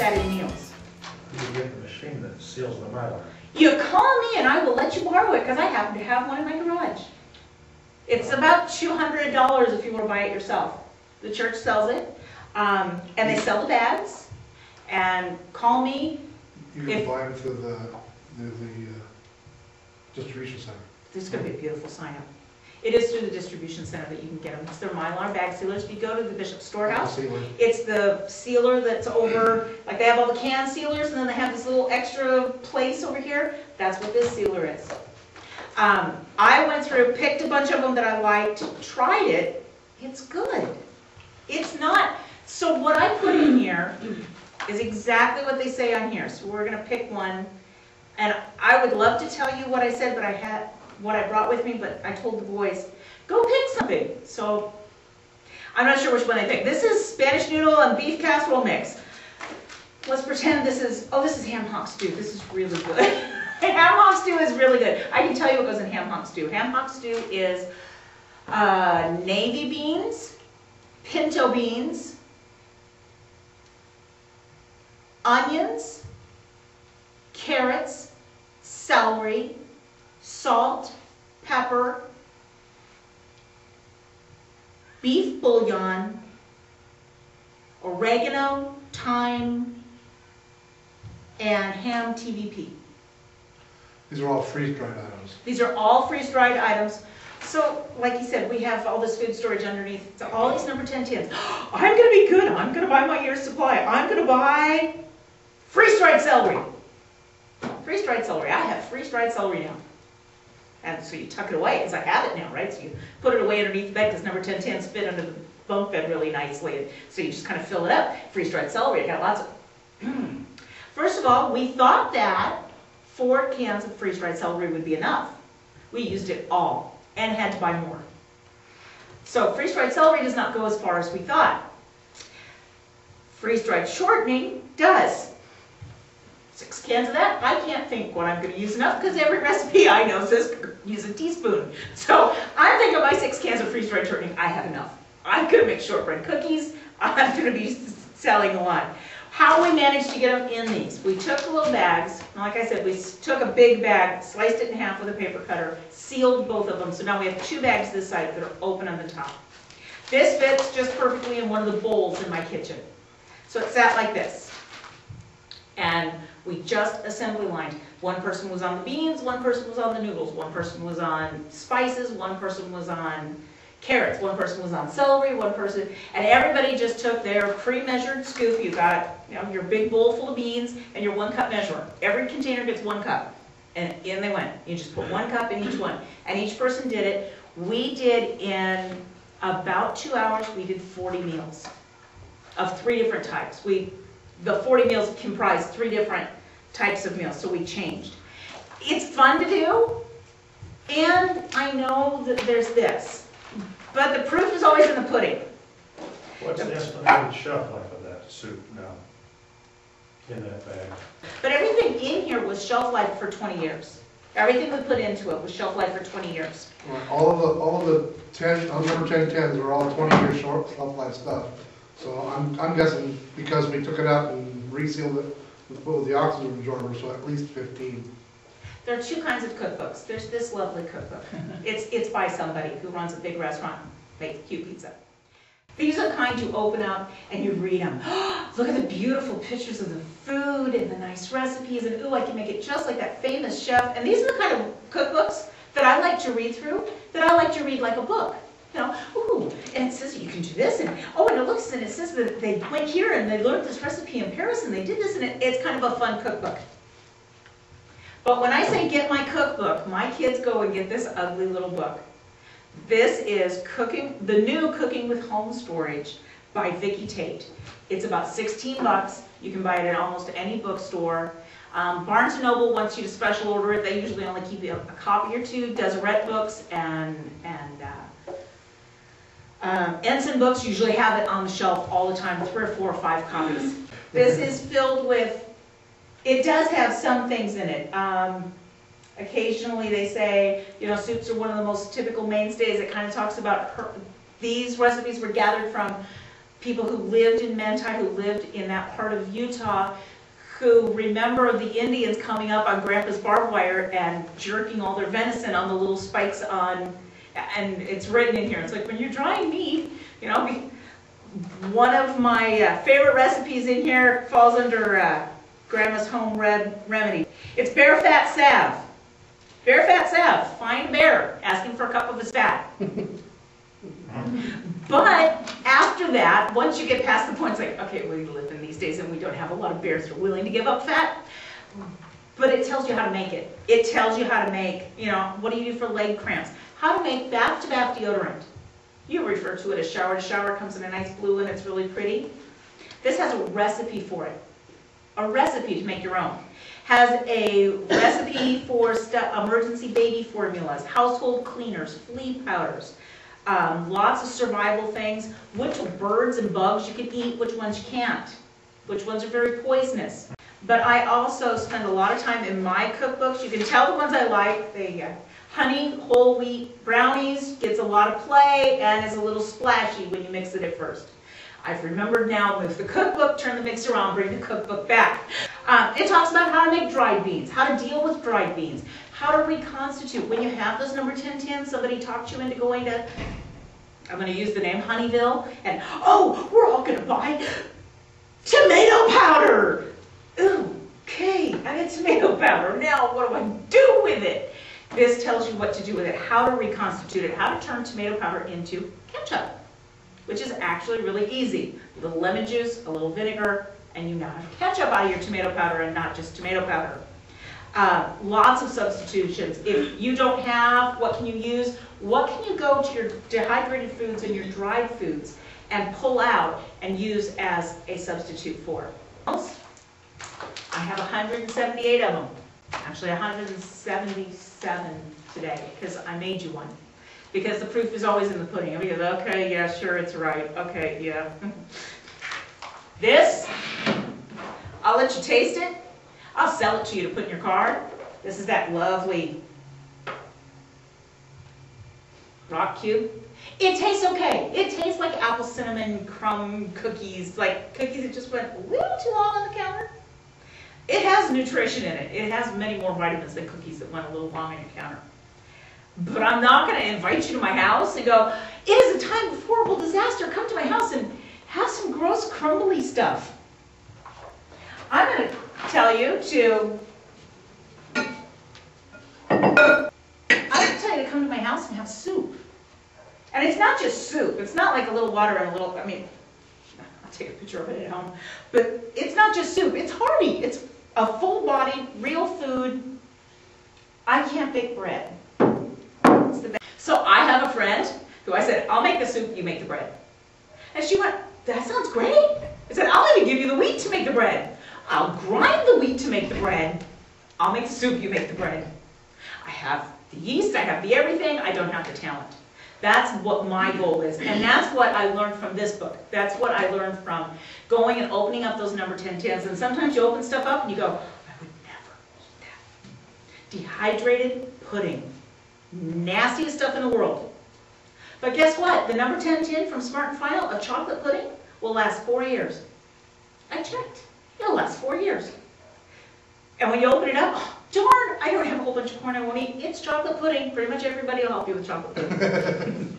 added meals. You get the machine that seals the Mylar. You call me and I will let you borrow it because I happen to have one in my garage. It's about $200 if you want to buy it yourself. The church sells it, and they sell the bags. And call me. You can buy them through the distribution center. This is going to be a beautiful sign up. It is through the distribution center that you can get them. It's their Mylar bag sealers. If you go to the Bishop Storehouse, it's the sealer that's over, like they have all the can sealers and then they have this little extra place over here. That's what this sealer is. I went through, picked a bunch of them that I liked, tried it. It's good. It's not, so what I put in here is exactly what they say on here. So we're going to pick one. And I would love to tell you what I said, but I had what I brought with me, but I told the boys, go pick something. So I'm not sure which one they picked. This is Spanish noodle and beef casserole mix. Let's pretend this is, oh, this is ham hock stew. This is really good. Ham hock stew is really good. I can tell you what goes in ham hock stew. Ham hock stew is navy beans, pinto beans, onions, carrots, celery, salt, pepper, beef bouillon, oregano, thyme, and ham TVP. These are all freeze-dried items. These are all freeze-dried items. So, like you said, we have all this food storage underneath. So all these number 10 tins. I'm going to be good. I'm going to buy my year's supply. I'm going to buy freeze-dried celery. Freeze-dried celery. I have freeze-dried celery now. And so you tuck it away because I have it now, right? So you put it away underneath the bed because number 10 tins fit under the bunk bed really nicely. So you just kind of fill it up. Freeze-dried celery. I got lots of. First of all, we thought that 4 cans of freeze-dried celery would be enough. We used it all and had to buy more. So freeze-dried celery does not go as far as we thought. Freeze-dried shortening does. 6 cans of that. I can't think what I'm going to use enough because every recipe I know says use a teaspoon. So I'm thinking my 6 cans of freeze-dried shortening, I have enough. I'm going to make shortbread cookies. I'm going to be selling a lot. How we managed to get them in these. We took little bags, and like I said, we took a big bag, sliced it in half with a paper cutter, sealed both of them, so now we have 2 bags this side that are open on the top. This fits just perfectly in one of the bowls in my kitchen. So it sat like this. And we just assembly lined. One person was on the beans, one person was on the noodles, one person was on spices, one person was on carrots, one person was on celery, one person, and everybody just took their pre-measured scoop. You got, your big bowl full of beans and your 1 cup measure. Every container gets 1 cup, and in they went. You just put 1 cup in each one, and each person did it. We did in about 2 hours. We did 40 meals of 3 different types. The 40 meals comprised 3 different types of meals, so we changed. It's fun to do, and I know that there's this. But the proof is always in the pudding. What's the estimated shelf life of that soup now in that bag? But everything in here was shelf life for 20 years. Everything we put into it was shelf life for 20 years. Right. All of the 10, number 10 tins are all 20-year short shelf life stuff. So I'm guessing because we took it out and resealed it with the oxygen absorber, so at least 15. There are 2 kinds of cookbooks. There's this lovely cookbook. It's by somebody who runs a big restaurant, makes cute pizza. These are the kind you open up and you read them. Look at the beautiful pictures of the food and the nice recipes, and ooh, I can make it just like that famous chef. And these are the kind of cookbooks that I like to read through, that I like to read like a book. Ooh, and it says you can do this, and oh, and it looks, and it says that they went here and they learned this recipe in Paris and they did this, and it's kind of a fun cookbook. But when I say get my cookbook, my kids go and get this ugly little book. This is the new Cooking with Home Storage by Vicki Tate. It's about 16 bucks. You can buy it at almost any bookstore. Barnes & Noble wants you to special order it. They usually only keep you a copy or 2. Deseret Books and Ensign Books usually have it on the shelf all the time, 3 or 4 or 5 copies. This is filled with, it does have some things in it. Occasionally they say, soups are one of the most typical mainstays. It kind of talks about these recipes were gathered from people who lived in Mentai, who lived in that part of Utah, who remember the Indians coming up on Grandpa's barbed wire and jerking all their venison on the little spikes on, and it's written in here. It's like, when you're drying meat, you know, one of my favorite recipes in here falls under Grandma's home remedy. It's bear fat salve. Bear fat salve. Find a bear, ask him for a cup of his fat. But after that, once you get past the point, it's like, okay, we live in these days and we don't have a lot of bears who are willing to give up fat. But it tells you how to make it. It tells you how to make, you know, what do you do for leg cramps? How to make bath-to-bath deodorant. You refer to it as shower to shower. It comes in a nice blue and it's really pretty. This has a recipe for it. A recipe to make your own. Has a recipe for emergency baby formulas, household cleaners, flea powders, lots of survival things, which birds and bugs you can eat, which ones you can't, which ones are very poisonous. But I also spend a lot of time in my cookbooks. You can tell the ones I like. The honey whole wheat brownies gets a lot of play and is a little splashy when you mix it at first. I've remembered now, move the cookbook, turn the mixer on, bring the cookbook back. It talks about how to make dried beans, how to deal with dried beans, how to reconstitute. When you have those number 10 tins, somebody talked you into going to, I'm going to use the name Honeyville, and oh, we're all going to buy tomato powder. Okay, I got tomato powder. Now what do I do with it? This tells you what to do with it, how to reconstitute it, how to turn tomato powder into ketchup, which is actually really easy. A little lemon juice, a little vinegar, and you now have ketchup out of your tomato powder and not just tomato powder. Lots of substitutions. If you don't have, what can you use? What can you go to your dehydrated foods and your dried foods and pull out and use as a substitute for? I have 178 of them. Actually 177 today because I made you one. Because the proof is always in the pudding. I goes, okay, yeah, sure, it's right. Okay, yeah. This, I'll let you taste it. I'll sell it to you to put in your car. This is that lovely rock cube. It tastes okay. It tastes like apple cinnamon crumb cookies, like cookies that just went a little too long on the counter. It has nutrition in it. It has many more vitamins than cookies that went a little long on your counter. But I'm not going to invite you to my house and go, it is a time of horrible disaster. Come to my house and have some gross crumbly stuff. I'm going to tell you to come to my house and have soup. And it's not just soup. It's not like a little water and a little, I mean, I'll take a picture of it at home. But it's not just soup. It's hearty. It's a full-bodied, real food. I can't bake bread. It's the best. So I have a friend who I said, I'll make the soup, you make the bread. And she went, that sounds great. I said, I'll even give you the wheat to make the bread. I'll grind the wheat to make the bread. I'll make the soup, you make the bread. I have the yeast, I have the everything, I don't have the talent. That's what my goal is. And that's what I learned from this book. That's what I learned from going and opening up those number 10 tins. And sometimes you open stuff up and you go, I would never eat that. Dehydrated pudding. Nastiest stuff in the world. But guess what? The number 10 tin from Smart & Final of chocolate pudding will last 4 years. I checked. It'll last 4 years. And when you open it up, oh, darn, I don't have a whole bunch of corn I won't eat. It's chocolate pudding. Pretty much everybody will help you with chocolate pudding.